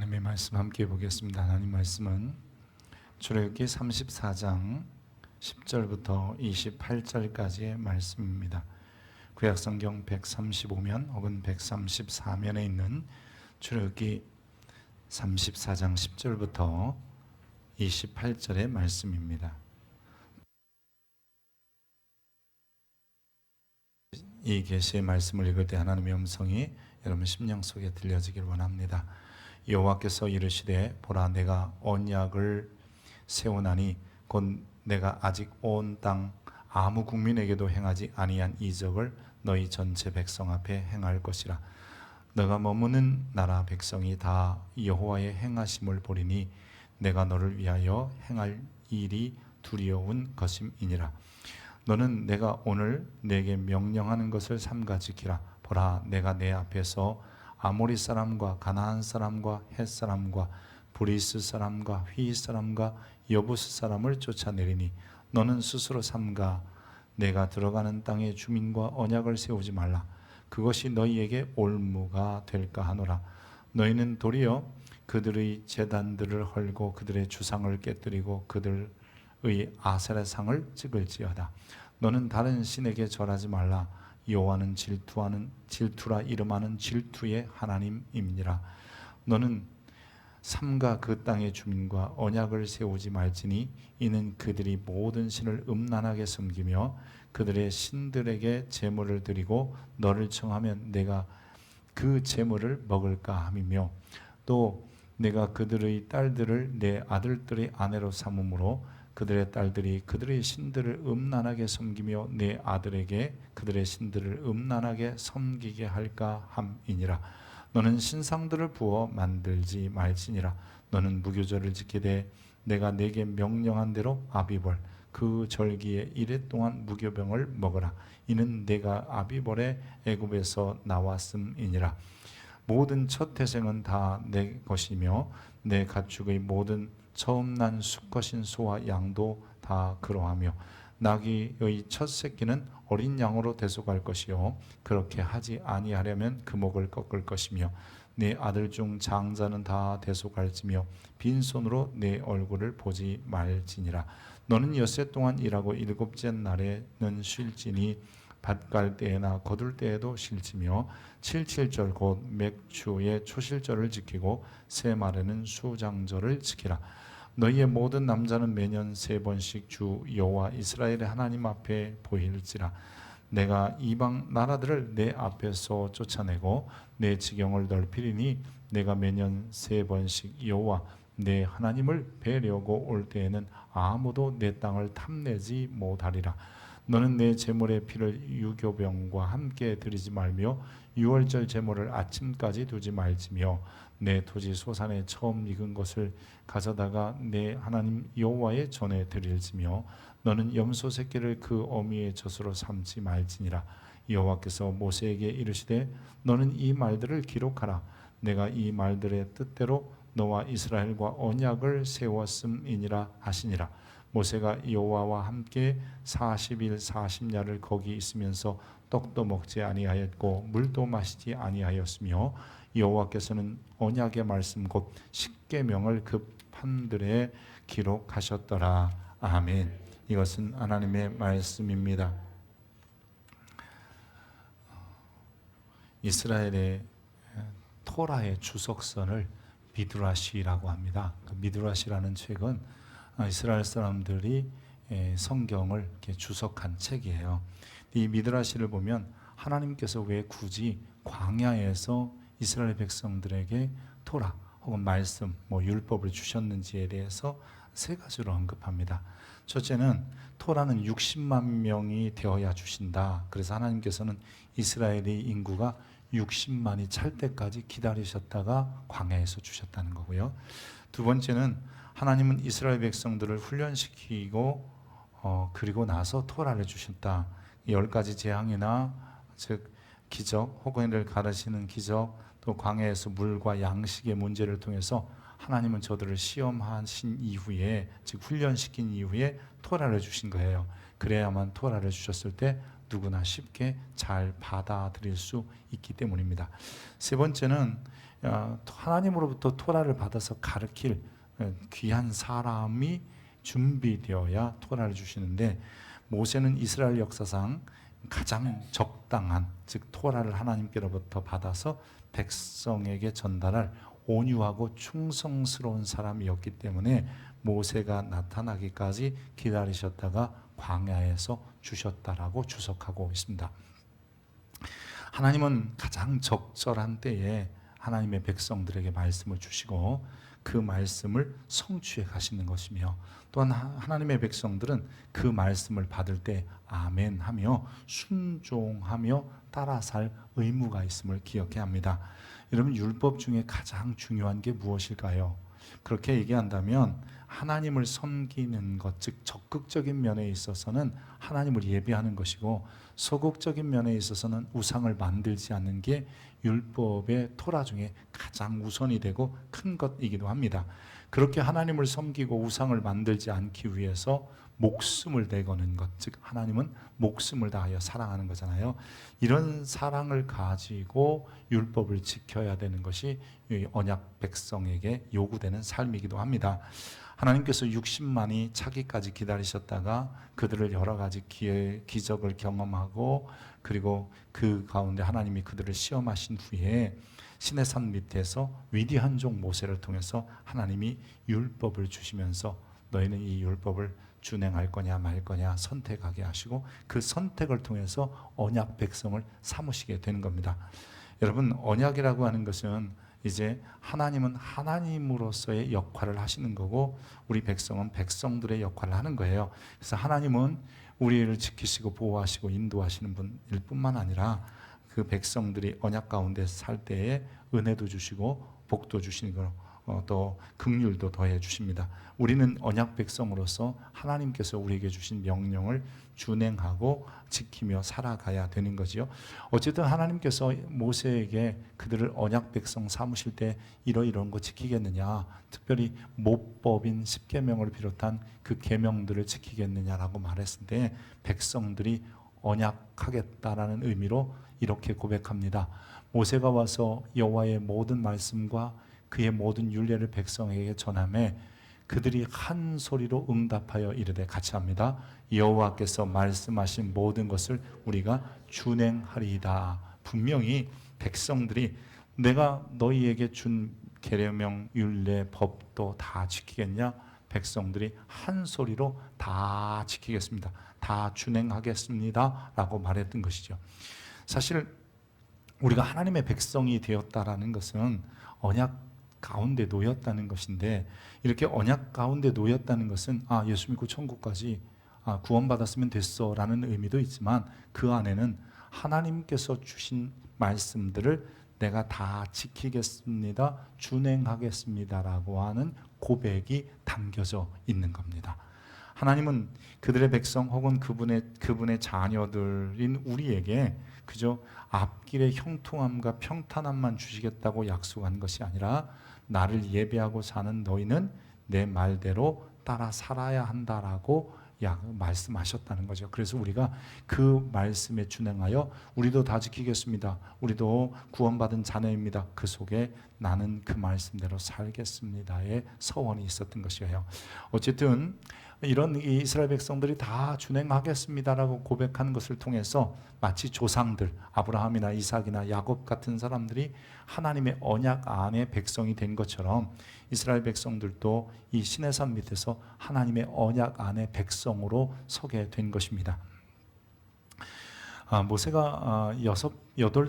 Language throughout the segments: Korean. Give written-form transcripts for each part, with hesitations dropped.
하나님의 말씀 함께 보겠습니다. 하나님 말씀은 출애굽기 34장 10절부터 28절까지의 말씀입니다. 구약성경 135면 혹은 134면에 있는 출애굽기 34장 10절부터 28절의 말씀입니다. 이 계시의 말씀을 읽을 때 하나님의 음성이 여러분 심령 속에 들려지길 원합니다. 여호와께서 이르시되 보라 내가 언약을 세우나니 곧 내가 아직 온 땅 아무 국민에게도 행하지 아니한 이적을 너희 전체 백성 앞에 행할 것이라. 너가 머무는 나라 백성이 다 여호와의 행하심을 보리니 내가 너를 위하여 행할 일이 두려운 것임이니라. 너는 내가 오늘 내게 명령하는 것을 삼가 지키라. 보라 내가 내 앞에서 아모리 사람과 가나안 사람과 헷 사람과 브리스 사람과 휘 사람과 여부스 사람을 쫓아내리니 너는 스스로 삼가 내가 들어가는 땅의 주민과 언약을 세우지 말라. 그것이 너희에게 올무가 될까 하노라. 너희는 도리어 그들의 제단들을 헐고 그들의 주상을 깨뜨리고 그들의 아세라상을 찍을지어다. 너는 다른 신에게 절하지 말라. 여호와는 질투라 이름하는 질투의 하나님이니라. 너는 삼가 그 땅의 주민과 언약을 세우지 말지니 이는 그들이 모든 신을 음란하게 섬기며 그들의 신들에게 제물을 드리고 너를 청하면 내가 그 제물을 먹을까 함이며 또 내가 그들의 딸들을 내 아들들의 아내로 삼음으로 그들의 딸들이 그들의 신들을 음란하게 섬기며 내 아들에게 그들의 신들을 음란하게 섬기게 할까 함이니라. 너는 신상들을 부어 만들지 말지니라. 너는 무교절을 지키되 내가 내게 명령한 대로 아비벌 그 절기에 이레 동안 무교병을 먹으라. 이는 내가 아비벌의 애굽에서 나왔음이니라. 모든 첫 태생은 다 내 것이며 내 가축의 모든 처음 난 수컷인 소와 양도 다 그러하며 나귀의 첫 새끼는 어린 양으로 대속할 것이요 그렇게 하지 아니하려면 그 목을 꺾을 것이며 내 아들 중 장자는 다 대속할지며 빈손으로 내 얼굴을 보지 말지니라. 너는 엿새 동안 일하고 일곱째 날에는 쉴지니 밭갈 때에나 거둘 때에도 쉴지며 칠칠절 곧 맥추의 초실절을 지키고 새 말에는 수장절을 지키라. 너희의 모든 남자는 매년 3번씩 주 여호와 이스라엘의 하나님 앞에 보일지라. 내가 이방 나라들을 내 앞에서 쫓아내고 내 지경을 넓히리니 내가 매년 3번씩 여호와 내 하나님을 뵈려고 올 때에는 아무도 내 땅을 탐내지 못하리라. 너는 내 제물의 피를 유교병과 함께 드리지 말며 유월절 제물을 아침까지 두지 말지며 내 토지 소산에 처음 익은 것을 가져다가 내 하나님 여호와의 전에 드릴지며 너는 염소 새끼를 그 어미의 젖으로 삼지 말지니라. 여호와께서 모세에게 이르시되 너는 이 말들을 기록하라. 내가 이 말들의 뜻대로 너와 이스라엘과 언약을 세웠음이니라 하시니라. 모세가 여호와와 함께 40일 40야를 거기 있으면서 떡도 먹지 아니하였고 물도 마시지 아니하였으며 여호와께서는 언약의 말씀 곧 십계명을 그 판들에 기록하셨더라. 아멘. 이것은 하나님의 말씀입니다. 이스라엘의 토라의 주석선을 미드라시라고 합니다. 그 미드라시라는 책은 이스라엘 사람들이 성경을 이렇게 주석한 책이에요. 이 미드라시를 보면 하나님께서 왜 굳이 광야에서 이스라엘 백성들에게 토라 혹은 말씀, 율법을 주셨는지에 대해서 3가지로 언급합니다. 첫째는 토라는 60만 명이 되어야 주신다. 그래서 하나님께서는 이스라엘의 인구가 60만이 찰 때까지 기다리셨다가 광야에서 주셨다는 거고요. 두 번째는 하나님은 이스라엘 백성들을 훈련시키고 그리고 나서 토라를 주셨다. 10가지 재앙이나 즉 기적 혹은 이를 가르치는 기적 또 광야에서 물과 양식의 문제를 통해서 하나님은 저들을 시험하신 이후에 즉 훈련시킨 이후에 토라를 주신 거예요. 그래야만 토라를 주셨을 때 누구나 쉽게 잘 받아들일 수 있기 때문입니다. 세 번째는 하나님으로부터 토라를 받아서 가르칠 귀한 사람이 준비되어야 토라를 주시는데, 모세는 이스라엘 역사상 가장 적당한, 즉 토라를 하나님께로부터 받아서 백성에게 전달할 온유하고 충성스러운 사람이었기 때문에 모세가 나타나기까지 기다리셨다가 광야에서 주셨다라고 주석하고 있습니다. 하나님은 가장 적절한 때에 하나님의 백성들에게 말씀을 주시고 그 말씀을 성취해 가시는 것이며, 또한 하나님의 백성들은 그 말씀을 받을 때 아멘 하며 순종하며 따라 살 의무가 있음을 기억해야 합니다. 여러분, 율법 중에 가장 중요한 게 무엇일까요? 그렇게 얘기한다면 하나님을 섬기는 것, 즉 적극적인 면에 있어서는 하나님을 예배하는 것이고, 소극적인 면에 있어서는 우상을 만들지 않는 게 율법의 토라 중에 가장 우선이 되고 큰 것이기도 합니다. 그렇게 하나님을 섬기고 우상을 만들지 않기 위해서 목숨을 내거는 것, 즉 하나님은 목숨을 다하여 사랑하는 거잖아요. 이런 사랑을 가지고 율법을 지켜야 되는 것이 언약 백성에게 요구되는 삶이기도 합니다. 하나님께서 60만이 차기까지 기다리셨다가 그들을 여러 가지 기적을 경험하고, 그리고 그 가운데 하나님이 그들을 시험하신 후에 시내산 밑에서 위대한 종 모세를 통해서 하나님이 율법을 주시면서 너희는 이 율법을 준행할 거냐 말 거냐 선택하게 하시고, 그 선택을 통해서 언약 백성을 삼으시게 되는 겁니다. 여러분, 언약이라고 하는 것은 이제 하나님은 하나님으로서의 역할을 하시는 거고, 우리 백성은 백성들의 역할을 하는 거예요. 그래서 하나님은 우리를 지키시고 보호하시고 인도하시는 분일 뿐만 아니라 그 백성들이 언약 가운데 살 때에 은혜도 주시고 복도 주시는 거, 또 긍휼도 더해 주십니다. 우리는 언약 백성으로서 하나님께서 우리에게 주신 명령을 준행하고 지키며 살아가야 되는 거지요. 어쨌든 하나님께서 모세에게 그들을 언약 백성 삼으실 때 이런 거 지키겠느냐, 특별히 모법인 10계명을 비롯한 그 계명들을 지키겠느냐라고 말했을 때 백성들이 언약하겠다라는 의미로 이렇게 고백합니다. 모세가 와서 여호와의 모든 말씀과 그의 모든 율례를 백성에게 전하매 그들이 한 소리로 응답하여 이르되, 같이 합니다. 여호와께서 말씀하신 모든 것을 우리가 준행하리이다. 분명히 백성들이 내가 너희에게 준 계명령 율례 법도 다 지키겠냐? 백성들이 한 소리로 다 지키겠습니다, 다 준행하겠습니다 라고 말했던 것이죠. 사실 우리가 하나님의 백성이 되었다라는 것은 언약 가운데 놓였다는 것인데, 이렇게 언약 가운데 놓였다는 것은 예수 믿고 천국까지 구원받았으면 됐어 라는 의미도 있지만, 그 안에는 하나님께서 주신 말씀들을 내가 다 지키겠습니다, 준행하겠습니다 라고 하는 고백이 담겨져 있는 겁니다. 하나님은 그들의 백성 혹은 그분의 자녀들인 우리에게 그저 앞길의 형통함과 평탄함만 주시겠다고 약속한 것이 아니라, 나를 예배하고 사는 너희는 내 말대로 따라 살아야 한다라고 말씀하셨다는 거죠. 그래서 우리가 그 말씀에 준행하여 우리도 다 지키겠습니다, 우리도 구원받은 자녀입니다, 그 속에 나는 그 말씀대로 살겠습니다의 서원이 있었던 것이에요. 어쨌든 이런 이스라엘 백성들이 다 준행하겠습니다라고 고백하는 것을 통해서 마치 조상들 아브라함이나 이삭이나 야곱 같은 사람들이 하나님의 언약 안에 백성이 된 것처럼, 이스라엘 백성들도 이 시내산 밑에서 하나님의 언약 안에 백성으로 서게 된 것입니다. 모세가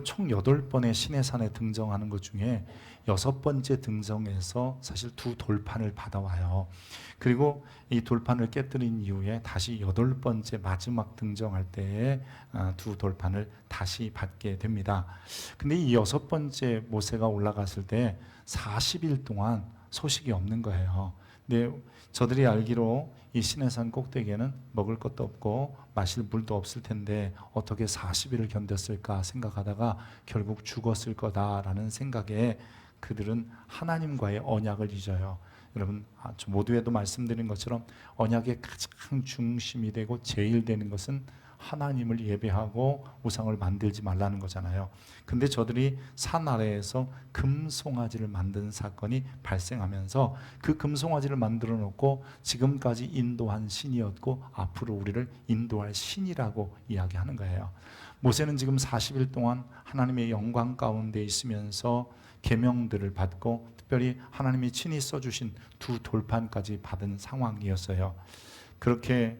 총 8번의 시내산에 등정하는 것 중에 6번째 등정에서 사실 2돌판을 받아와요. 그리고 이 돌판을 깨뜨린 이후에 다시 8번째 마지막 등정할 때에 2돌판을 다시 받게 됩니다. 근데 이 6번째 모세가 올라갔을 때 40일 동안 소식이 없는 거예요. 근데 저들이 알기로 이 시내산 꼭대기에는 먹을 것도 없고 마실 물도 없을 텐데 어떻게 40일을 견뎠을까 생각하다가 결국 죽었을 거다라는 생각에 그들은 하나님과의 언약을 잊어요. 여러분, 모두에도 말씀드린 것처럼 언약의 가장 중심이 되고 제일 되는 것은 하나님을 예배하고 우상을 만들지 말라는 거잖아요. 근데 저들이 산 아래에서 금송아지를 만든 사건이 발생하면서 그 금송아지를 만들어 놓고 지금까지 인도한 신이었고 앞으로 우리를 인도할 신이라고 이야기하는 거예요. 모세는 지금 40일 동안 하나님의 영광 가운데 있으면서 계명들을 받고 특별히 하나님이 친히 써주신 두 돌판까지 받은 상황이었어요. 그렇게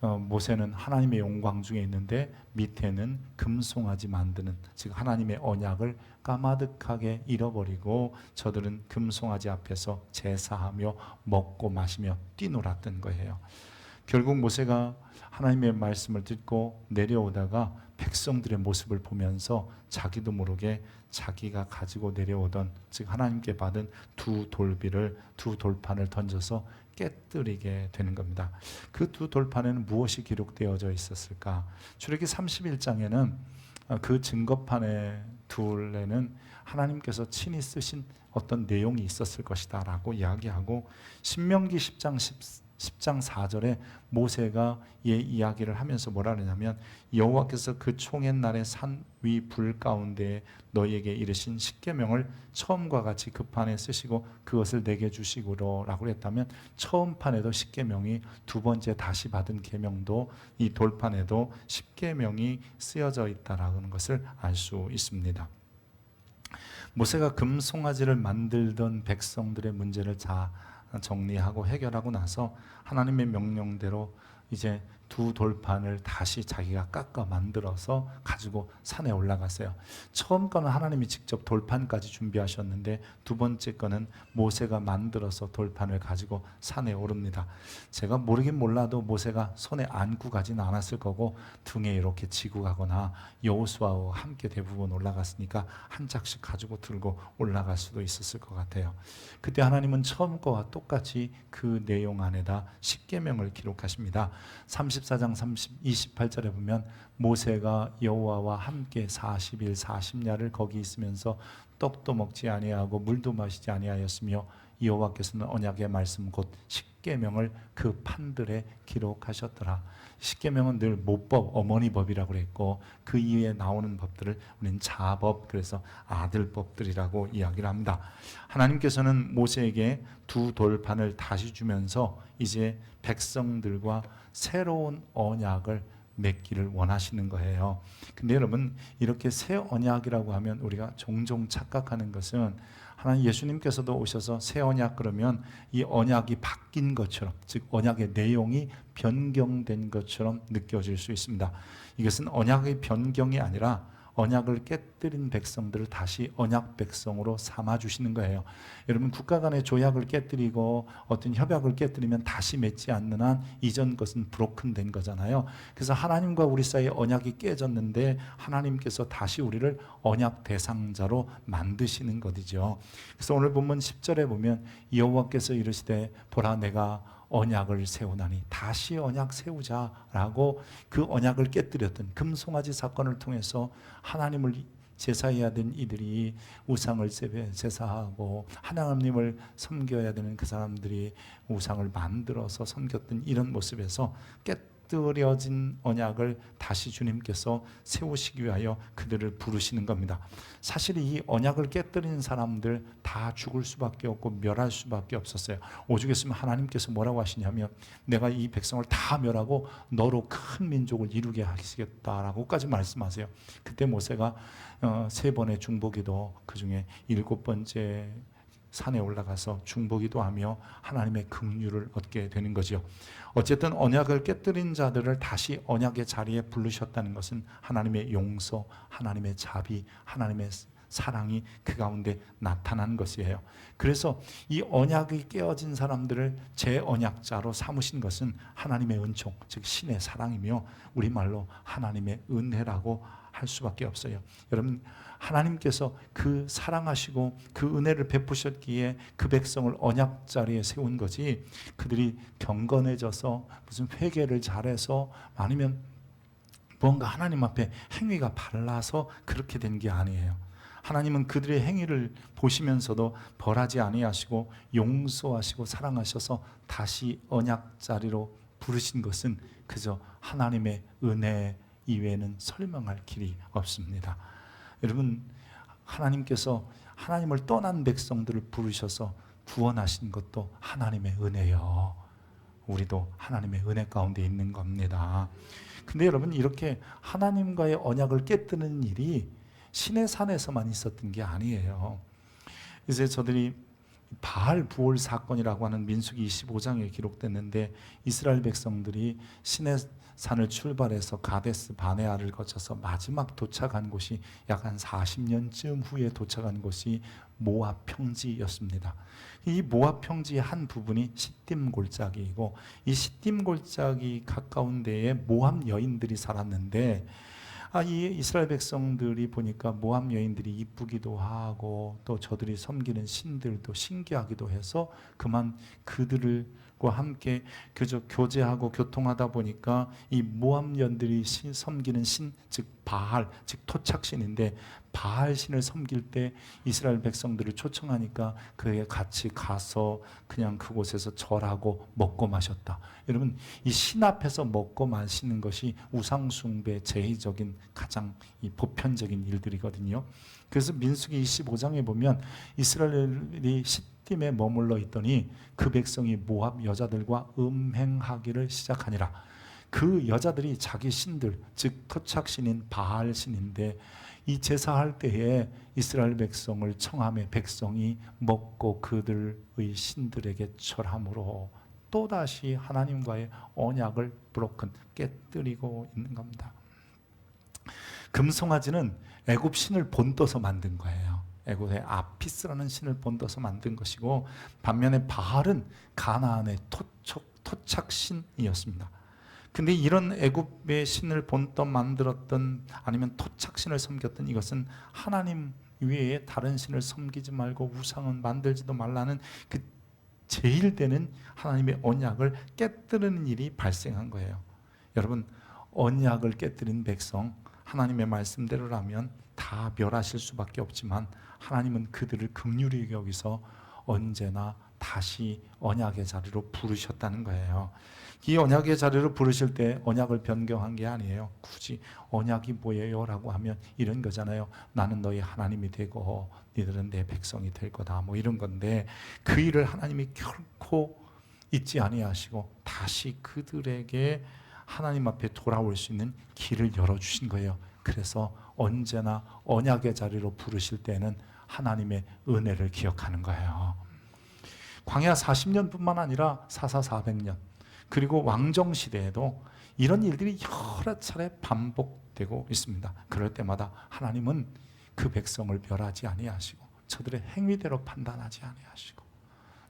모세는 하나님의 영광 중에 있는데 밑에는 금송아지 만드는, 즉 하나님의 언약을 까마득하게 잃어버리고 저들은 금송아지 앞에서 제사하며 먹고 마시며 뛰놀았던 거예요. 결국 모세가 하나님의 말씀을 듣고 내려오다가 백성들의 모습을 보면서 자기도 모르게 자기가 가지고 내려오던, 즉 하나님께 받은 두 돌판을 던져서 깨뜨리게 되는 겁니다. 그 두 돌판에는 무엇이 기록되어져 있었을까? 출애기 31장에는 그 증거판의 둘에는 하나님께서 친히 쓰신 어떤 내용이 있었을 것이다 라고 이야기하고, 신명기 10장 4절에 모세가 이야기를 하면서 뭐라 그러냐면, 여호와께서 그 총회 날에 산 위 불 가운데 너희에게 이르신 십계명을 처음과 같이 그 판에 쓰시고 그것을 내게 주시고로 라고 했다면, 처음 판에도 십계명이, 두 번째 다시 받은 계명도 이 돌판에도 십계명이 쓰여져 있다라는 것을 알 수 있습니다. 모세가 금송아지를 만들던 백성들의 문제를 다 정리하고 해결하고 나서 하나님의 명령대로 이제 두 돌판을 다시 자기가 깎아 만들어서 가지고 산에 올라갔어요. 처음 거는 하나님이 직접 돌판까지 준비하셨는데 두 번째 거는 모세가 만들어서 돌판을 가지고 산에 오릅니다. 제가 모르긴 몰라도 모세가 손에 안고 가지는 않았을 거고 등에 이렇게 지고 가거나 여호수아와 함께 대부분 올라갔으니까 한 짝씩 가지고 들고 올라갈 수도 있었을 것 같아요. 그때 하나님은 처음 거와 똑같이 그 내용 안에다 십계명을 기록하십니다. 34장 28절에 보면 모세가 여호와와 함께 40일 40야를 거기 있으면서 떡도 먹지 아니하고 물도 마시지 아니하였으며 여호와께서는 언약의 말씀 곧 십계명을 그 판들에 기록하셨더라. 십계명은 늘 모법, 어머니 법이라고 그랬고 그 이후에 나오는 법들을 우리는 자법, 그래서 아들법들이라고 이야기를 합니다. 하나님께서는 모세에게 두 돌판을 다시 주면서 이제 백성들과 새로운 언약을 맺기를 원하시는 거예요. 근데 여러분, 이렇게 새 언약이라고 하면 우리가 종종 착각하는 것은, 하나님 예수님께서도 오셔서 새 언약 그러면 이 언약이 바뀐 것처럼, 즉 언약의 내용이 변경된 것처럼 느껴질 수 있습니다. 이것은 언약의 변경이 아니라 언약을 깨뜨린 백성들을 다시 언약 백성으로 삼아주시는 거예요. 여러분, 국가 간의 조약을 깨뜨리고 어떤 협약을 깨뜨리면 다시 맺지 않는 한 이전 것은 브로큰된 거잖아요. 그래서 하나님과 우리 사이에 언약이 깨졌는데 하나님께서 다시 우리를 언약 대상자로 만드시는 것이죠. 그래서 오늘 본문 10절에 보면 여호와께서 이르시되 보라 내가 언약을 세우나니, 다시 언약 세우자라고 그 언약을 깨뜨렸던 금송아지 사건을 통해서 하나님을 제사해야 된 이들이 우상을 제사하고 하나님을 섬겨야 되는 그 사람들이 우상을 만들어서 섬겼던 이런 모습에서 깨뜨려진 언약을 다시 주님께서 세우시기 위하여 그들을 부르시는 겁니다. 사실 이 언약을 깨뜨린 사람들 다 죽을 수밖에 없고 멸할 수밖에 없었어요. 오죽했으면 하나님께서 뭐라고 하시냐면, 내가 이 백성을 다 멸하고 너로 큰 민족을 이루게 하시겠다라고까지 말씀하세요. 그때 모세가 3번의 중보기도, 그 중에 7번째 산에 올라가서 중보기도 하며 하나님의 긍휼을 얻게 되는 거죠. 어쨌든 언약을 깨뜨린 자들을 다시 언약의 자리에 부르셨다는 것은 하나님의 용서, 하나님의 자비, 하나님의 사랑이 그 가운데 나타난 것이에요. 그래서 이 언약이 깨어진 사람들을 재언약자로 삼으신 것은 하나님의 은총, 즉 신의 사랑이며 우리말로 하나님의 은혜라고 할 수밖에 없어요. 여러분, 하나님께서 그 사랑하시고 그 은혜를 베푸셨기에 그 백성을 언약 자리에 세운 거지, 그들이 경건해져서 무슨 회개를 잘해서 아니면 뭔가 하나님 앞에 행위가 발라서 그렇게 된 게 아니에요. 하나님은 그들의 행위를 보시면서도 벌하지 아니하시고 용서하시고 사랑하셔서 다시 언약 자리로 부르신 것은 그저 하나님의 은혜 이외에는 설명할 길이 없습니다. 여러분, 하나님께서 하나님을 떠난 백성들을 부르셔서 구원하신 것도 하나님의 은혜요. 우리도 하나님의 은혜 가운데 있는 겁니다. 근데 여러분, 이렇게 하나님과의 언약을 깨뜨리는 일이 시내 산에서만 있었던 게 아니에요. 이제 저들이 바알 부올 사건이라고 하는 민수기 25장에 기록됐는데, 이스라엘 백성들이 시내 산을 출발해서 가데스 바네아를 거쳐서 마지막 도착한 곳이 약 한 40년쯤 후에 도착한 곳이 모압 평지였습니다. 이 모압 평지의 한 부분이 시딤 골짜기이고, 이 시딤 골짜기 가까운 데에 모압 여인들이 살았는데, 이 이스라엘 백성들이 보니까 모압 여인들이 이쁘기도 하고 또 저들이 섬기는 신들도 신기하기도 해서 그만 그들과 함께 그저 교제하고 교통하다 보니까 이 모압 여인들이 섬기는 신, 즉 바알, 즉 토착신인데, 바알 신을 섬길 때 이스라엘 백성들을 초청하니까 그에 같이 가서 그냥 그곳에서 절하고 먹고 마셨다. 여러분, 이 신 앞에서 먹고 마시는 것이 우상숭배 제의적인 가장 이 보편적인 일들이거든요. 그래서 민수기 25장에 보면 이스라엘이 시딤에 머물러 있더니 그 백성이 모압 여자들과 음행하기를 시작하니라. 그 여자들이 자기 신들, 즉 토착신인 바알 신인데, 이 제사할 때에 이스라엘 백성을 청함에 백성이 먹고 그들의 신들에게 절함으로 또다시 하나님과의 언약을 깨뜨리고 있는 겁니다. 금송아지는 애굽 신을 본떠서 만든 거예요. 애굽의 아피스라는 신을 본떠서 만든 것이고, 반면에 바알은 가나안의 토착신이었습니다. 근데 이런 애굽의 신을 본떠 만들었던, 아니면 토착신을 섬겼던 이것은 하나님 외에 다른 신을 섬기지 말고 우상은 만들지도 말라는 그 제일되는 하나님의 언약을 깨뜨리는 일이 발생한 거예요. 여러분, 언약을 깨뜨린 백성, 하나님의 말씀대로라면 다 멸하실 수밖에 없지만 하나님은 그들을 긍휼히 여기서 언제나 다시 언약의 자리로 부르셨다는 거예요. 이 언약의 자리로 부르실 때 언약을 변경한 게 아니에요. 굳이 언약이 뭐예요? 라고 하면 이런 거잖아요. 나는 너희 하나님이 되고 너희들은 내 백성이 될 거다, 뭐 이런 건데, 그 일을 하나님이 결코 잊지 아니하시고 다시 그들에게 하나님 앞에 돌아올 수 있는 길을 열어주신 거예요. 그래서 언제나 언약의 자리로 부르실 때는 하나님의 은혜를 기억하는 거예요. 광야 40년뿐만 아니라 사사 400년, 그리고 왕정시대에도 이런 일들이 여러 차례 반복되고 있습니다. 그럴 때마다 하나님은 그 백성을 멸하지 아니하시고 저들의 행위대로 판단하지 아니하시고,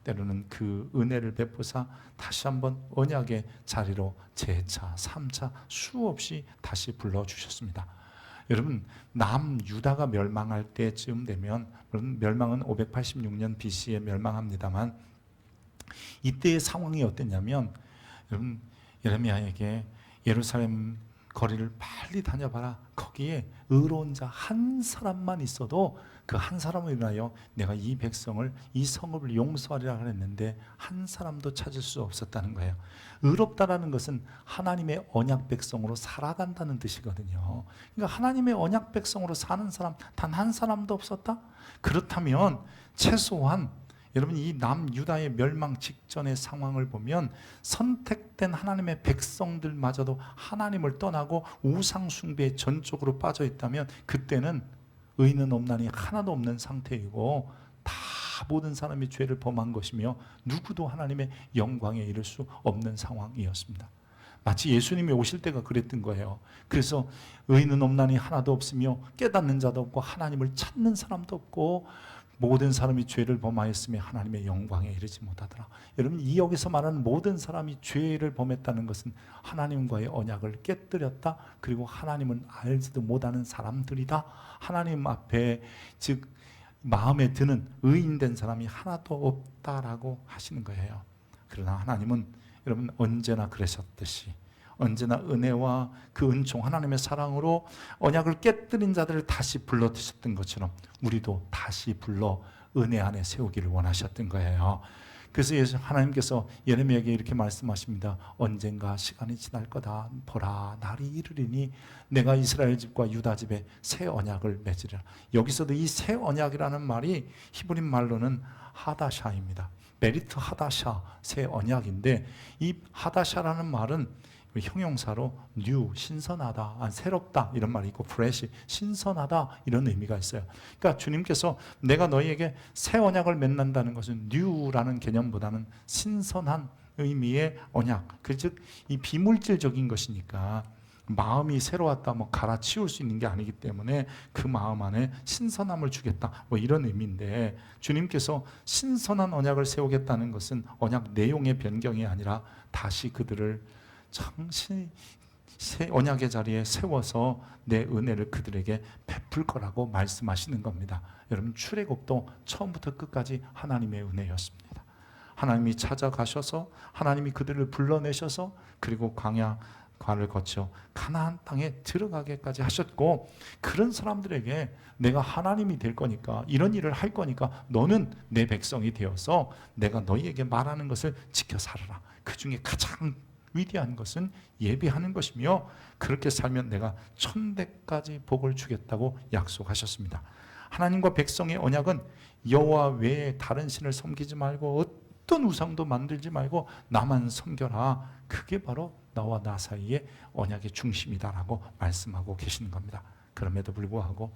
때로는 그 은혜를 베푸사 다시 한번 언약의 자리로 재차 3차 수없이 다시 불러주셨습니다. 여러분, 남유다가 멸망할 때쯤 되면, 멸망은 586년 BC에 멸망합니다만, 이때의 상황이 어땠냐면, 여러분, 예레미야에게 예루살렘 거리를 빨리 다녀봐라, 거기에 의로운 자 한 사람만 있어도 그 한 사람을 인하여 내가 이 백성을, 이 성읍을 용서하리라 그랬는데 한 사람도 찾을 수 없었다는 거예요. 의롭다라는 것은 하나님의 언약 백성으로 살아간다는 뜻이거든요. 그러니까 하나님의 언약 백성으로 사는 사람 단 한 사람도 없었다? 그렇다면 최소한 여러분, 이 남유다의 멸망 직전의 상황을 보면 선택된 하나님의 백성들마저도 하나님을 떠나고 우상 숭배의 전적으로 빠져 있다면, 그때는 의인은 없나니 하나도 없는 상태이고 다 모든 사람이 죄를 범한 것이며 누구도 하나님의 영광에 이를 수 없는 상황이었습니다. 마치 예수님이 오실 때가 그랬던 거예요. 그래서 의인은 없나니 하나도 없으며 깨닫는 자도 없고 하나님을 찾는 사람도 없고 모든 사람이 죄를 범하였으며 하나님의 영광에 이르지 못하더라. 여러분, 이 여기서 말하는 모든 사람이 죄를 범했다는 것은 하나님과의 언약을 깨뜨렸다, 그리고 하나님은 알지도 못하는 사람들이다, 하나님 앞에 즉 마음에 드는 의인된 사람이 하나도 없다라고 하시는 거예요. 그러나 하나님은 여러분 언제나 그러셨듯이 언제나 은혜와 그 은총, 하나님의 사랑으로 언약을 깨뜨린 자들을 다시 불러드셨던 것처럼 우리도 다시 불러 은혜 안에 세우기를 원하셨던 거예요. 그래서 하나님께서 예레미야에게 이렇게 말씀하십니다. 언젠가 시간이 지날 거다. 보라, 날이 이르리니 내가 이스라엘 집과 유다 집에 새 언약을 맺으리라. 여기서도 이 새 언약이라는 말이 히브리 말로는 하다샤입니다. 베리트 하다샤, 새 언약인데, 이 하다샤라는 말은 형용사로 new, 신선하다, 새롭다 이런 말이 있고, fresh, 신선하다 이런 의미가 있어요. 그러니까 주님께서 내가 너희에게 새 언약을 맺는다는 것은 new라는 개념보다는 신선한 의미의 언약, 즉 이 비물질적인 것이니까 마음이 새로웠다, 갈아치울 수 있는 게 아니기 때문에 그 마음 안에 신선함을 주겠다, 이런 의미인데, 주님께서 신선한 언약을 세우겠다는 것은 언약 내용의 변경이 아니라 다시 그들을 정신히 새 언약의 자리에 세워서 내 은혜를 그들에게 베풀 거라고 말씀하시는 겁니다. 여러분, 출애굽도 처음부터 끝까지 하나님의 은혜였습니다. 하나님이 찾아가셔서 하나님이 그들을 불러내셔서 그리고 광야를 거쳐 가나안 땅에 들어가게까지 하셨고, 그런 사람들에게 내가 하나님이 될 거니까, 이런 일을 할 거니까 너는 내 백성이 되어서 내가 너희에게 말하는 것을 지켜 살아라. 그 중에 가장 위대한 것은 예배하는 것이며, 그렇게 살면 내가 1000대까지 복을 주겠다고 약속하셨습니다. 하나님과 백성의 언약은 여호와 외에 다른 신을 섬기지 말고 어떤 우상도 만들지 말고 나만 섬겨라. 그게 바로 나와 나 사이의 언약의 중심이다라고 말씀하고 계시는 겁니다. 그럼에도 불구하고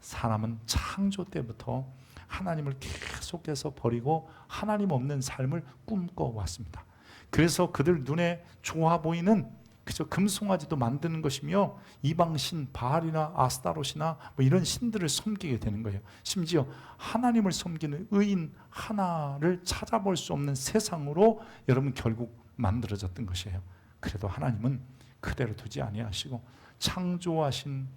사람은 창조 때부터 하나님을 계속해서 버리고 하나님 없는 삶을 꿈꿔왔습니다. 그래서 그들 눈에 좋아 보이는 그저 금송아지도 만드는 것이며, 이방신 바알이나 아스타롯이나 이런 신들을 섬기게 되는 거예요. 심지어 하나님을 섬기는 의인 하나를 찾아볼 수 없는 세상으로 여러분 결국 만들어졌던 것이에요. 그래도 하나님은 그대로 두지 아니하시고 창조하신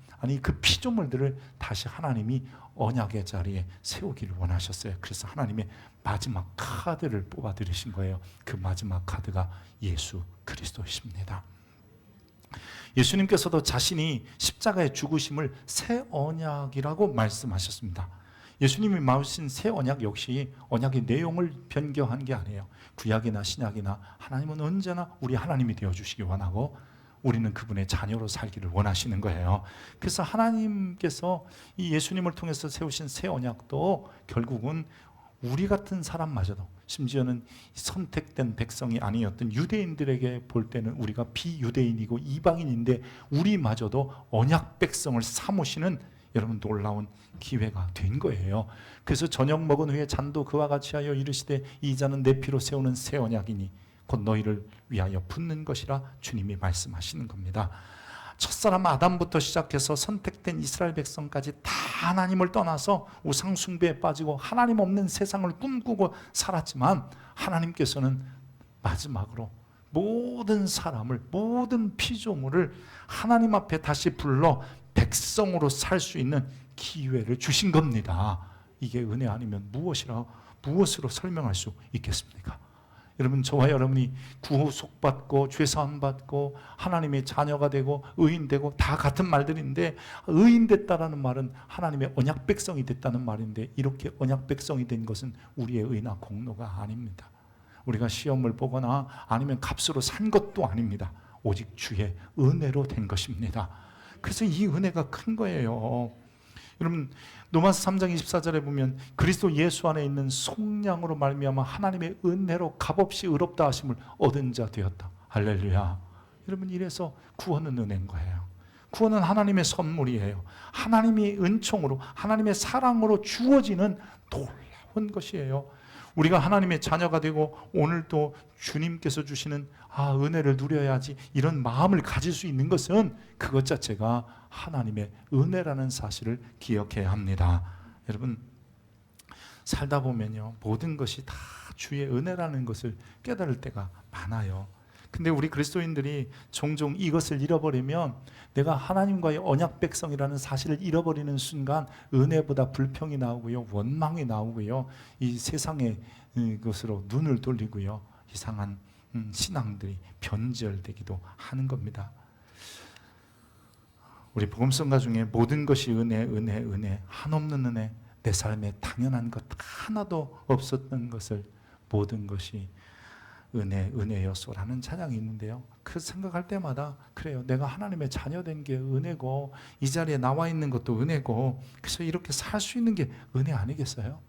그 피조물들을 다시 하나님이 언약의 자리에 세우기를 원하셨어요. 그래서 하나님의 마지막 카드를 뽑아 들이신 거예요. 그 마지막 카드가 예수 그리스도이십니다. 예수님께서도 자신이 십자가의 죽으심을 새 언약이라고 말씀하셨습니다. 예수님이 마신 새 언약 역시 언약의 내용을 변경한 게 아니에요. 구약이나 신약이나 하나님은 언제나 우리 하나님이 되어주시기 원하고 우리는 그분의 자녀로 살기를 원하시는 거예요. 그래서 하나님께서 이 예수님을 통해서 세우신 새 언약도 결국은 우리 같은 사람마저도, 심지어는 선택된 백성이 아니었던 유대인들에게 볼 때는 우리가 비유대인이고 이방인인데 우리마저도 언약 백성을 삼으시는 여러분 놀라운 기회가 된 거예요. 그래서 저녁 먹은 후에 잔도 그와 같이 하여 이르시되 이 잔은 내 피로 세우는 새 언약이니 곧 너희를 위하여 붓는 것이라 주님이 말씀하시는 겁니다. 첫사람 아담부터 시작해서 선택된 이스라엘 백성까지 다 하나님을 떠나서 우상 숭배에 빠지고 하나님 없는 세상을 꿈꾸고 살았지만, 하나님께서는 마지막으로 모든 사람을, 모든 피조물을 하나님 앞에 다시 불러 백성으로 살 수 있는 기회를 주신 겁니다. 이게 은혜 아니면 무엇으로 설명할 수 있겠습니까? 여러분, 저와 여러분이 구속받고 죄사함 받고 하나님의 자녀가 되고 의인 되고 다 같은 말들인데, 의인 됐다라는 말은 하나님의 언약 백성이 됐다는 말인데, 이렇게 언약 백성이 된 것은 우리의 의나 공로가 아닙니다. 우리가 시험을 보거나 아니면 값으로 산 것도 아닙니다. 오직 주의 은혜로 된 것입니다. 그래서 이 은혜가 큰 거예요. 여러분, 로마서 3장 24절에 보면 그리스도 예수 안에 있는 속량으로 말미암아 하나님의 은혜로 값없이 의롭다 하심을 얻은 자 되었다. 할렐루야. 여러분, 이래서 구원은 은혜인 거예요. 구원은 하나님의 선물이에요. 하나님의 은총으로, 하나님의 사랑으로 주어지는 놀라운 것이에요. 우리가 하나님의 자녀가 되고 오늘도 주님께서 주시는 은혜를 누려야지, 이런 마음을 가질 수 있는 것은 그것 자체가 하나님의 은혜라는 사실을 기억해야 합니다. 여러분, 살다 보면요, 모든 것이 다 주의 은혜라는 것을 깨달을 때가 많아요. 근데 우리 그리스도인들이 종종 이것을 잃어버리면, 내가 하나님과의 언약 백성이라는 사실을 잃어버리는 순간 은혜보다 불평이 나오고요, 원망이 나오고요, 이 세상의 것으로 눈을 돌리고요, 이상한 신앙들이 변절되기도 하는 겁니다. 우리 복음성가 중에 모든 것이 은혜, 은혜, 은혜, 한없는 은혜, 내 삶에 당연한 것 하나도 없었던 것을 모든 것이 은혜였소라는 찬양이 있는데요. 그 생각할 때마다 그래요. 내가 하나님의 자녀된 게 은혜고, 이 자리에 나와 있는 것도 은혜고, 그래서 이렇게 살 수 있는 게 은혜 아니겠어요?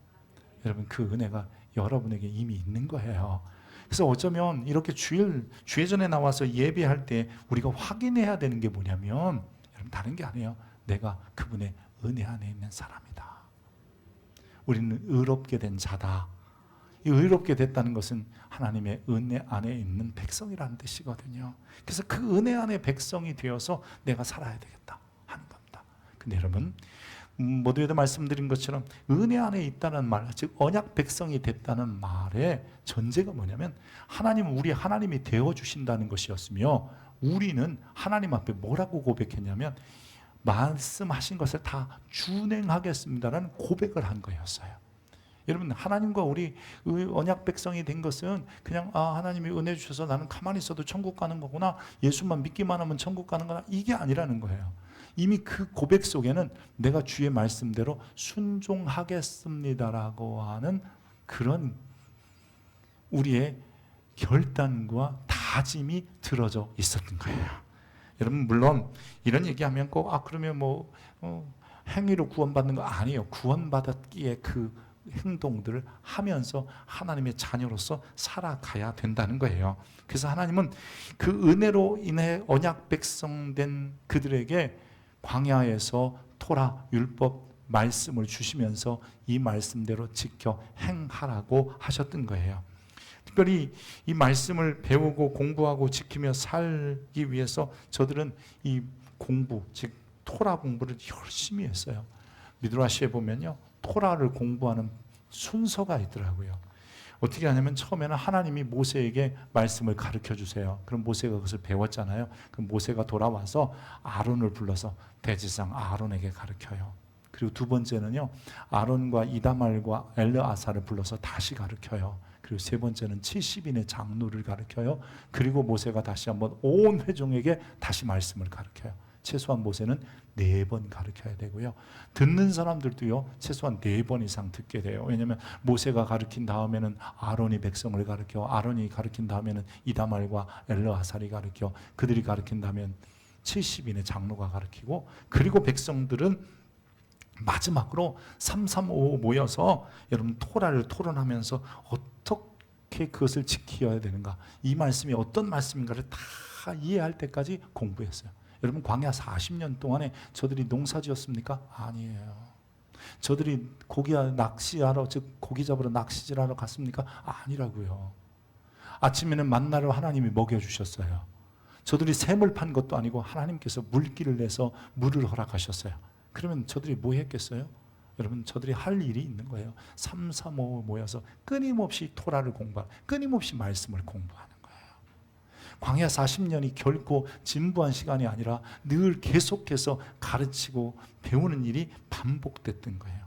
여러분, 그 은혜가 여러분에게 이미 있는 거예요. 그래서 어쩌면 이렇게 주일전에 나와서 예배할 때 우리가 확인해야 되는 게 뭐냐면, 여러분, 다른 게 아니에요. 내가 그분의 은혜 안에 있는 사람이다. 우리는 의롭게 된 자다. 이 의롭게 됐다는 것은 하나님의 은혜 안에 있는 백성이라는 뜻이거든요. 그래서 그 은혜 안에 백성이 되어서 내가 살아야 되겠다 하는 겁니다. 근데 여러분, 모두에도 말씀드린 것처럼 은혜 안에 있다는 말, 즉 언약 백성이 됐다는 말의 전제가 뭐냐면, 하나님은 우리 하나님이 되어주신다는 것이었으며, 우리는 하나님 앞에 뭐라고 고백했냐면, 말씀하신 것을 다 준행하겠습니다라는 고백을 한 거였어요. 여러분, 하나님과 우리 언약 백성이 된 것은 그냥 하나님이 은혜 주셔서 나는 가만히 있어도 천국 가는 거구나, 예수만 믿기만 하면 천국 가는 거나, 이게 아니라는 거예요. 이미 그 고백 속에는 내가 주의 말씀대로 순종하겠습니다라고 하는 그런 우리의 결단과 다짐이 들어져 있었던 거예요. 여러분, 물론 이런 얘기하면 꼭 그러면 행위로 구원받는 거 아니에요. 구원받았기에 그 행동들을 하면서 하나님의 자녀로서 살아가야 된다는 거예요. 그래서 하나님은 그 은혜로 인해 언약 백성 된 그들에게 광야에서 토라 율법 말씀을 주시면서 이 말씀대로 지켜 행하라고 하셨던 거예요. 특별히 이 말씀을 배우고 공부하고 지키며 살기 위해서 저들은 이 공부, 즉 토라 공부를 열심히 했어요. 미드라시에 보면요, 토라를 공부하는 순서가 있더라고요. 어떻게 하냐면, 처음에는 하나님이 모세에게 말씀을 가르쳐 주세요. 그럼 모세가 그것을 배웠잖아요. 그럼 모세가 돌아와서 아론을 불러서 대지상 아론에게 가르쳐요. 그리고 두 번째는요, 아론과 이다말과 엘르아사를 불러서 다시 가르쳐요. 그리고 세 번째는 70인의 장로를 가르쳐요. 그리고 모세가 다시 한번 온 회중에게 다시 말씀을 가르쳐요. 최소한 모세는 4번 가르쳐야 되고요. 듣는 사람들도요, 최소한 4번 이상 듣게 돼요. 왜냐하면 모세가 가르친 다음에는 아론이 백성을 가르쳐, 아론이 가르친 다음에는 이다말과 엘르아살이 가르쳐, 그들이 가르친 다음엔 70인의 장로가 가르치고, 그리고 백성들은 마지막으로 335 모여서 여러분 토라를 토론하면서 어떻게 그것을 지켜야 되는가, 이 말씀이 어떤 말씀인가를 다 이해할 때까지 공부했어요. 여러분, 광야 40년 동안에 저들이 농사 지었습니까? 아니에요. 저들이 고기 낚시하러, 즉 고기 잡으러 낚시질하러 갔습니까? 아니라고요. 아침에는 만나를 하나님이 먹여주셨어요. 저들이 샘을 판 것도 아니고 하나님께서 물길을 내서 물을 허락하셨어요. 그러면 저들이 뭐 했겠어요? 여러분, 저들이 할 일이 있는 거예요. 335 모여서 끊임없이 토라를 공부하고 끊임없이 말씀을 공부하는 거예요. 광야 40년이 결코 진부한 시간이 아니라 늘 계속해서 가르치고 배우는 일이 반복됐던 거예요.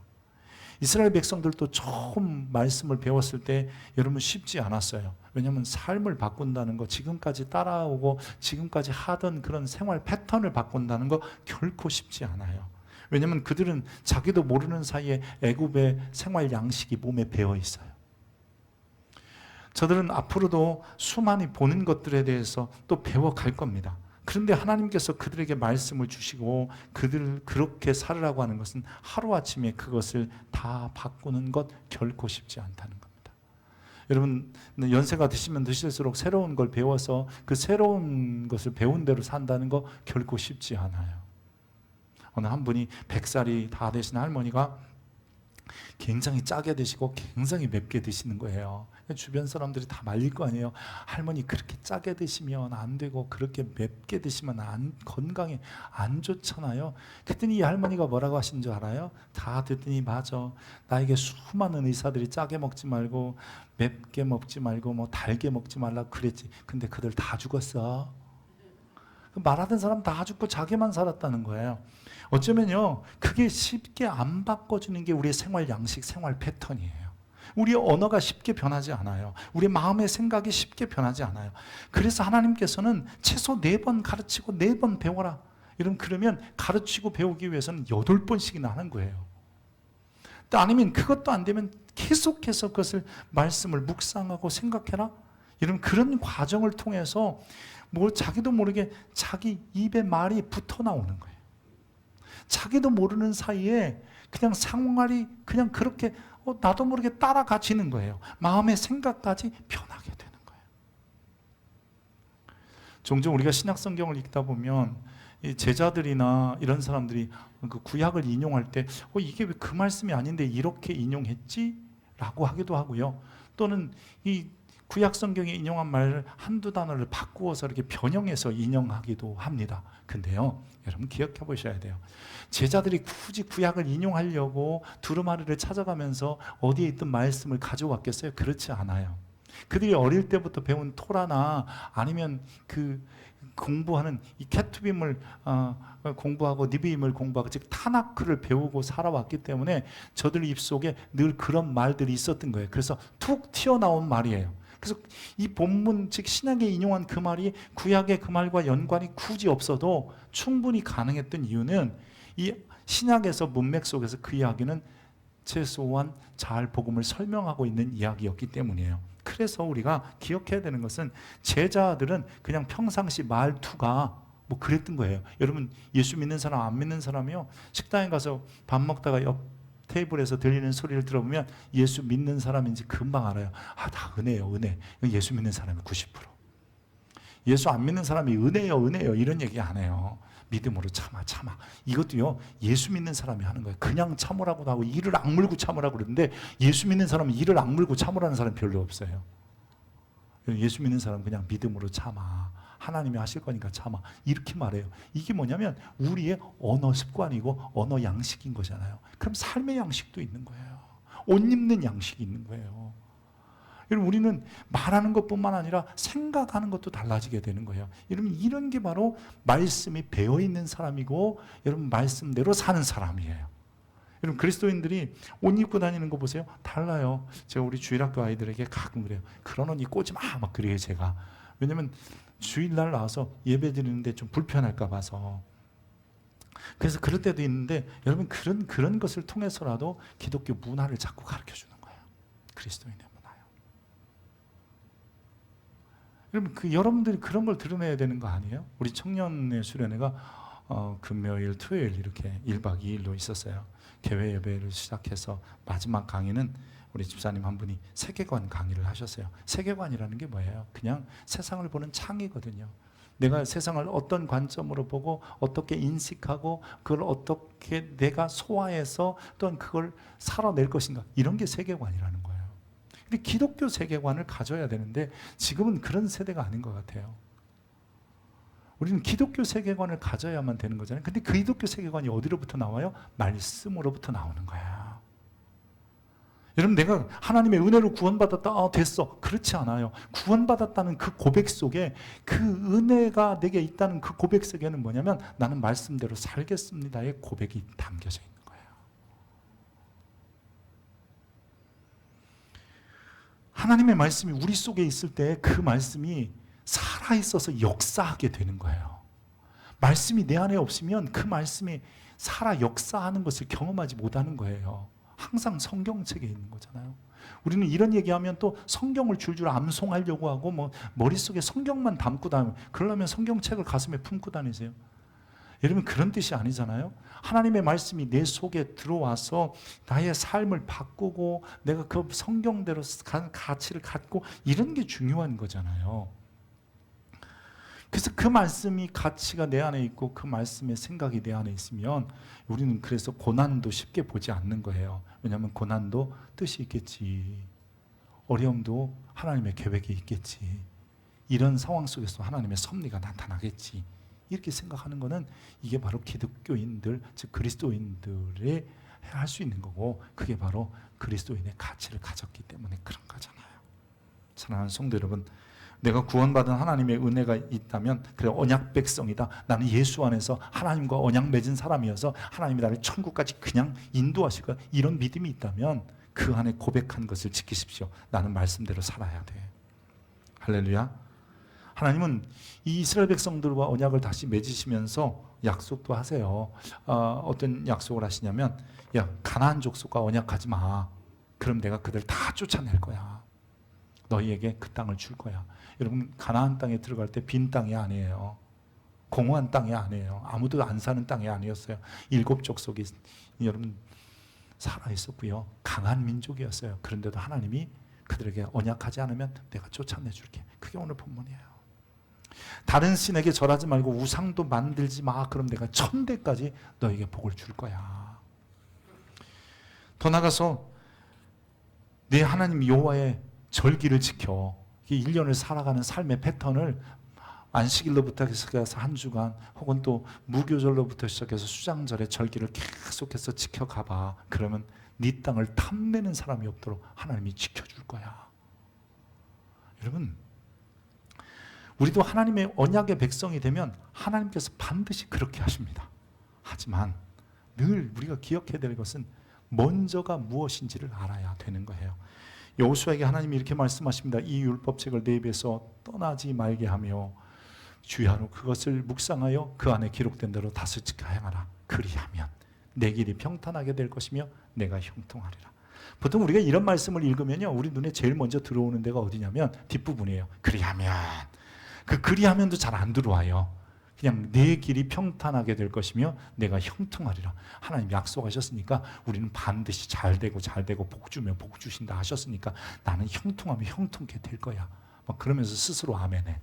이스라엘 백성들도 처음 말씀을 배웠을 때 여러분 쉽지 않았어요. 왜냐하면 삶을 바꾼다는 거, 지금까지 따라오고 지금까지 하던 그런 생활 패턴을 바꾼다는 거 결코 쉽지 않아요. 왜냐하면 그들은 자기도 모르는 사이에 애굽의 생활 양식이 몸에 배어 있어요. 저들은 앞으로도 수많이 보는 것들에 대해서 또 배워갈 겁니다. 그런데 하나님께서 그들에게 말씀을 주시고 그들을 그렇게 살으라고 하는 것은 하루아침에 그것을 다 바꾸는 것 결코 쉽지 않다는 겁니다. 여러분, 연세가 드시면 드실수록 새로운 걸 배워서 그 새로운 것을 배운 대로 산다는 거 결코 쉽지 않아요. 어느 한 분이 100살이 다 되신 할머니가 굉장히 짜게 드시고 굉장히 맵게 드시는 거예요. 주변 사람들이 다 말릴 거 아니에요. 할머니, 그렇게 짜게 드시면 안 되고 그렇게 맵게 드시면 건강에 안 좋잖아요. 그랬더니 이 할머니가 뭐라고 하신 줄 알아요? 다 듣더니, 맞아, 나에게 수많은 의사들이 짜게 먹지 말고 맵게 먹지 말고 뭐 달게 먹지 말라고 그랬지. 근데 그들 다 죽었어. 말하던 사람 다 죽고 자기만 살았다는 거예요. 어쩌면요, 그게 쉽게 안 바꿔주는 게 우리의 생활 양식, 생활 패턴이에요. 우리의 언어가 쉽게 변하지 않아요. 우리의 마음의 생각이 쉽게 변하지 않아요. 그래서 하나님께서는 최소 4번 가르치고 4번 배워라. 그러면 가르치고 배우기 위해서는 8번씩이나 하는 거예요. 또 아니면 그것도 안 되면 계속해서 그것을 말씀을 묵상하고 생각해라. 이런 그런 과정을 통해서 자기도 모르게 자기 입에 말이 붙어 나오는 거예요. 자기도 모르는 사이에 그냥 상황이 그냥 그렇게 나도 모르게 따라가지는 거예요. 마음의 생각까지 변하게 되는 거예요. 종종 우리가 신약 성경을 읽다 보면 이 제자들이나 이런 사람들이 그 구약을 인용할 때 이게 왜 그 말씀이 아닌데 이렇게 인용했지? 라고 하기도 하고요. 또는 이 구약 성경에 인용한 말을 한두 단어를 바꾸어서 이렇게 변형해서 인용하기도 합니다. 근데요, 여러분 기억해 보셔야 돼요. 제자들이 굳이 구약을 인용하려고 두루마리를 찾아가면서 어디에 있던 말씀을 가져왔겠어요? 그렇지 않아요. 그들이 어릴 때부터 배운 토라나 아니면 그 공부하는 이 케투빔을 공부하고 니브임을 공부하고 즉 타나크를 배우고 살아왔기 때문에 저들 입속에 늘 그런 말들이 있었던 거예요. 그래서 툭 튀어나온 말이에요. 그래서 이 본문 즉 신약에 인용한 그 말이 구약의 그 말과 연관이 굳이 없어도 충분히 가능했던 이유는 이 신약에서 문맥 속에서 그 이야기는 최소한 잘 복음을 설명하고 있는 이야기였기 때문이에요. 그래서 우리가 기억해야 되는 것은 제자들은 그냥 평상시 말투가 그랬던 거예요. 여러분 예수 믿는 사람 안 믿는 사람이요, 식당에 가서 밥 먹다가 옆 테이블에서 들리는 소리를 들어보면 예수 믿는 사람인지 금방 알아요. 다 은혜예요, 은혜. 예수 믿는 사람이 90%. 예수 안 믿는 사람이 은혜요, 은혜요 이런 얘기 안 해요. 믿음으로 참아. 이것도요, 예수 믿는 사람이 하는 거예요. 그냥 참으라고도 하고 이를 악물고 참으라고 그러는데 예수 믿는 사람은 이를 악물고 참으라는 사람이 별로 없어요. 예수 믿는 사람은 그냥 믿음으로 참아. 하나님이 하실 거니까 참아. 이렇게 말해요. 이게 뭐냐면 우리의 언어 습관이고 언어 양식인 거잖아요. 그럼 삶의 양식도 있는 거예요. 옷 입는 양식이 있는 거예요. 여러분 우리는 말하는 것뿐만 아니라 생각하는 것도 달라지게 되는 거예요. 여러분 이런 게 바로 말씀이 배어있는 사람이고 여러분 말씀대로 사는 사람이에요. 여러분 그리스도인들이 옷 입고 다니는 거 보세요. 달라요. 제가 우리 주일학교 아이들에게 가끔 그래요. 그런 옷 입고 오지 마. 막 그래요 제가. 왜냐면 주일날 나와서 예배 드리는데 좀 불편할까 봐서. 그래서 그럴 때도 있는데 여러분 그런 것을 통해서라도 기독교 문화를 자꾸 가르쳐주는 거예요. 그리스도인의 문화요. 여러분 여러분들이 그런 걸 드러내야 되는 거 아니에요? 우리 청년의 수련회가 금요일, 토요일 이렇게 1박 2일로 있었어요. 개회 예배를 시작해서 마지막 강의는 우리 집사님 한 분이 세계관 강의를 하셨어요. 세계관이라는 게 뭐예요? 그냥 세상을 보는 창이거든요. 내가 세상을 어떤 관점으로 보고 어떻게 인식하고 그걸 어떻게 내가 소화해서 또는 그걸 살아낼 것인가, 이런 게 세계관이라는 거예요. 근데 기독교 세계관을 가져야 되는데 지금은 그런 세대가 아닌 것 같아요. 우리는 기독교 세계관을 가져야만 되는 거잖아요. 근데 그 기독교 세계관이 어디로부터 나와요? 말씀으로부터 나오는 거야. 여러분 내가 하나님의 은혜로 구원받았다, 됐어. 그렇지 않아요. 구원받았다는 그 고백 속에 그 은혜가 내게 있다는 그 고백 속에는 뭐냐면 나는 말씀대로 살겠습니다의 고백이 담겨져 있는 거예요. 하나님의 말씀이 우리 속에 있을 때 그 말씀이 살아있어서 역사하게 되는 거예요. 말씀이 내 안에 없으면 그 말씀이 살아 역사하는 것을 경험하지 못하는 거예요. 항상 성경책에 있는 거잖아요. 우리는 이런 얘기하면 또 성경을 줄줄 암송하려고 하고 머릿속에 성경만 담고 다니면, 그러려면 성경책을 가슴에 품고 다니세요. 여러분 그런 뜻이 아니잖아요. 하나님의 말씀이 내 속에 들어와서 나의 삶을 바꾸고 내가 그 성경대로 가치를 갖고 이런 게 중요한 거잖아요. 그래서 그 말씀이 가치가 내 안에 있고 그 말씀의 생각이 내 안에 있으면 우리는 그래서 고난도 쉽게 보지 않는 거예요. 왜냐하면 고난도 뜻이 있겠지. 어려움도 하나님의 계획이 있겠지. 이런 상황 속에서 하나님의 섭리가 나타나겠지. 이렇게 생각하는 것은 이게 바로 기독교인들, 즉 그리스도인들의 할 수 있는 거고, 그게 바로 그리스도인의 가치를 가졌기 때문에 그런 거잖아요. 사랑하는 성도 여러분, 내가 구원받은 하나님의 은혜가 있다면 그래 언약 백성이다. 나는 예수 안에서 하나님과 언약 맺은 사람이어서 하나님이 나를 천국까지 그냥 인도하실 거야. 이런 믿음이 있다면 그 안에 고백한 것을 지키십시오. 나는 말씀대로 살아야 돼. 할렐루야. 하나님은 이 이스라엘 백성들과 언약을 다시 맺으시면서 약속도 하세요. 어떤 약속을 하시냐면, 야, 가나안 족속과 언약하지 마. 그럼 내가 그들 다 쫓아낼 거야. 너희에게 그 땅을 줄 거야. 여러분, 가나안 땅에 들어갈 때 빈 땅이 아니에요. 공허한 땅이 아니에요. 아무도 안 사는 땅이 아니었어요. 7 족속이 여러분 살아 있었고요. 강한 민족이었어요. 그런데도 하나님이 그들에게 언약하지 않으면 내가 쫓아내줄게. 그게 오늘 본문이에요. 다른 신에게 절하지 말고 우상도 만들지 마. 그럼 내가 1000대까지 너에게 복을 줄 거야. 더 나가서 내 하나님 여호와의 절기를 지켜. 1년을 살아가는 삶의 패턴을 안식일로부터 시작해서 한 주간, 혹은 또 무교절로부터 시작해서 수장절의 절기를 계속해서 지켜가봐. 그러면 네 땅을 탐내는 사람이 없도록 하나님이 지켜줄 거야. 여러분, 우리도 하나님의 언약의 백성이 되면 하나님께서 반드시 그렇게 하십니다. 하지만 늘 우리가 기억해야 될 것은 먼저가 무엇인지를 알아야 되는 거예요. 여호수아에게 하나님이 이렇게 말씀하십니다. 이 율법책을 내 입에서 떠나지 말게 하며 주야로 그것을 묵상하여 그 안에 기록된 대로 다스리게 행하라. 그리하면 내 길이 평탄하게 될 것이며 내가 형통하리라. 보통 우리가 이런 말씀을 읽으면요, 우리 눈에 제일 먼저 들어오는 데가 어디냐면 뒷부분이에요. 그리하면. 그 그리하면도 잘 안 들어와요. 그냥 내 길이 평탄하게 될 것이며 내가 형통하리라. 하나님 약속하셨으니까 우리는 반드시 잘 되고 복 주면 복 주신다 하셨으니까 나는 형통하면 형통케 될 거야. 막 그러면서 스스로 아멘해.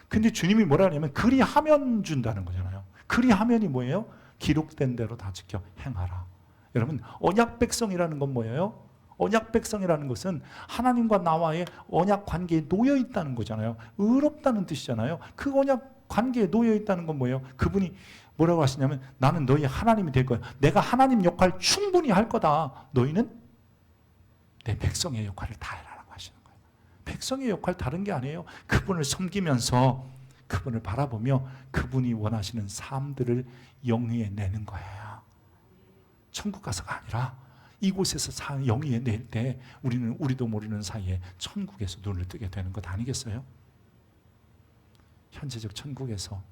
근데 주님이 뭐라 하냐면 그리하면 준다는 거잖아요. 그리하면이 뭐예요? 기록된 대로 다 지켜 행하라. 여러분, 언약 백성이라는 건 뭐예요? 언약 백성이라는 것은 하나님과 나와의 언약 관계에 놓여 있다는 거잖아요. 의롭다는 뜻이잖아요. 그 언약 관계에 놓여 있다는 건 뭐예요? 그분이 뭐라고 하시냐면 나는 너희 하나님이 될 거야. 내가 하나님 역할 충분히 할 거다. 너희는 내 백성의 역할을 다 해라라고 하시는 거예요. 백성의 역할 다른 게 아니에요. 그분을 섬기면서 그분을 바라보며 그분이 원하시는 삶들을 영위에 내는 거예요. 천국 가서가 아니라 이곳에서 영위에 낼 때 우리도 모르는 사이에 천국에서 눈을 뜨게 되는 것 아니겠어요? 현재적 천국에서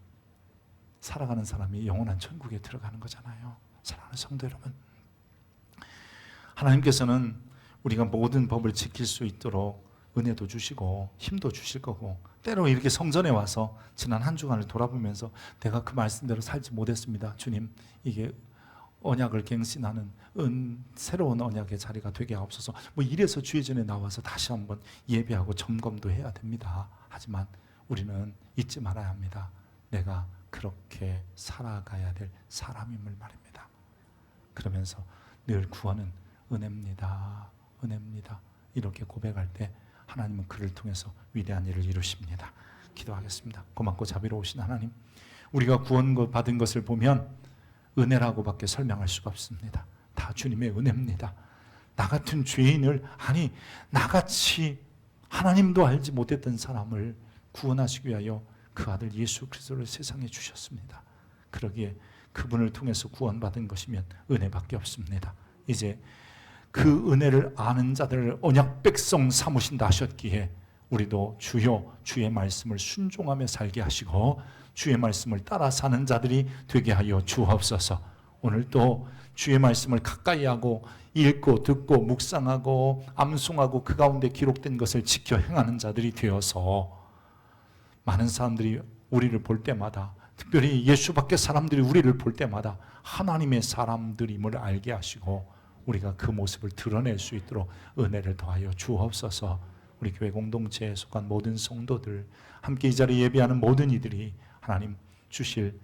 살아가는 사람이 영원한 천국에 들어가는 거잖아요. 사랑하는 성도 여러분, 하나님께서는 우리가 모든 법을 지킬 수 있도록 은혜도 주시고 힘도 주실 거고, 때로 이렇게 성전에 와서 지난 한 주간을 돌아보면서 내가 그 말씀대로 살지 못했습니다. 주님, 이게 언약을 갱신하는 새로운 언약의 자리가 되게 하옵소서. 이래서 주의 전에 나와서 다시 한번 예배하고 점검도 해야 됩니다. 하지만 우리는 잊지 말아야 합니다. 내가 그렇게 살아가야 될 사람임을 말입니다. 그러면서 늘 구원은 은혜입니다. 은혜입니다. 이렇게 고백할 때 하나님은 그를 통해서 위대한 일을 이루십니다. 기도하겠습니다. 고맙고 자비로우신 하나님, 우리가 구원 받은 것을 보면 은혜라고밖에 설명할 수가 없습니다. 다 주님의 은혜입니다. 나 같은 죄인을, 아니 나같이 하나님도 알지 못했던 사람을 구원하시기 위하여 그 아들 예수 그리스도를 세상에 주셨습니다. 그러기에 그분을 통해서 구원받은 것이면 은혜밖에 없습니다. 이제 그 은혜를 아는 자들을 언약 백성 삼으신다 하셨기에 우리도 주여 주의 말씀을 순종하며 살게 하시고 주의 말씀을 따라 사는 자들이 되게 하여 주옵소서. 오늘도 주의 말씀을 가까이 하고 읽고 듣고 묵상하고 암송하고 그 가운데 기록된 것을 지켜 행하는 자들이 되어서 많은 사람들이 우리를 볼 때마다, 특별히 예수 밖의 사람들이 우리를 볼 때마다 하나님의 사람들임을 알게 하시고 우리가 그 모습을 드러낼 수 있도록 은혜를 더하여 주옵소서. 우리 교회 공동체에 속한 모든 성도들, 함께 이 자리에 예배하는 모든 이들이 하나님 주실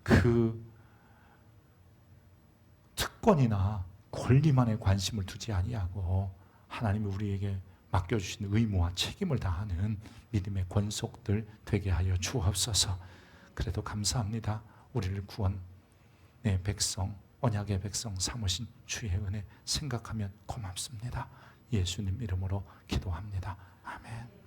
그 특권이나 권리만에 관심을 두지 아니하고 하나님이 우리에게 맡겨주신 의무와 책임을 다하는 믿음의 권속들 되게 하여 주옵소서. 그래도 감사합니다. 우리를 구원, 내 백성, 언약의 백성 삼으신 주의 은혜 생각하면 고맙습니다. 예수님 이름으로 기도합니다. 아멘.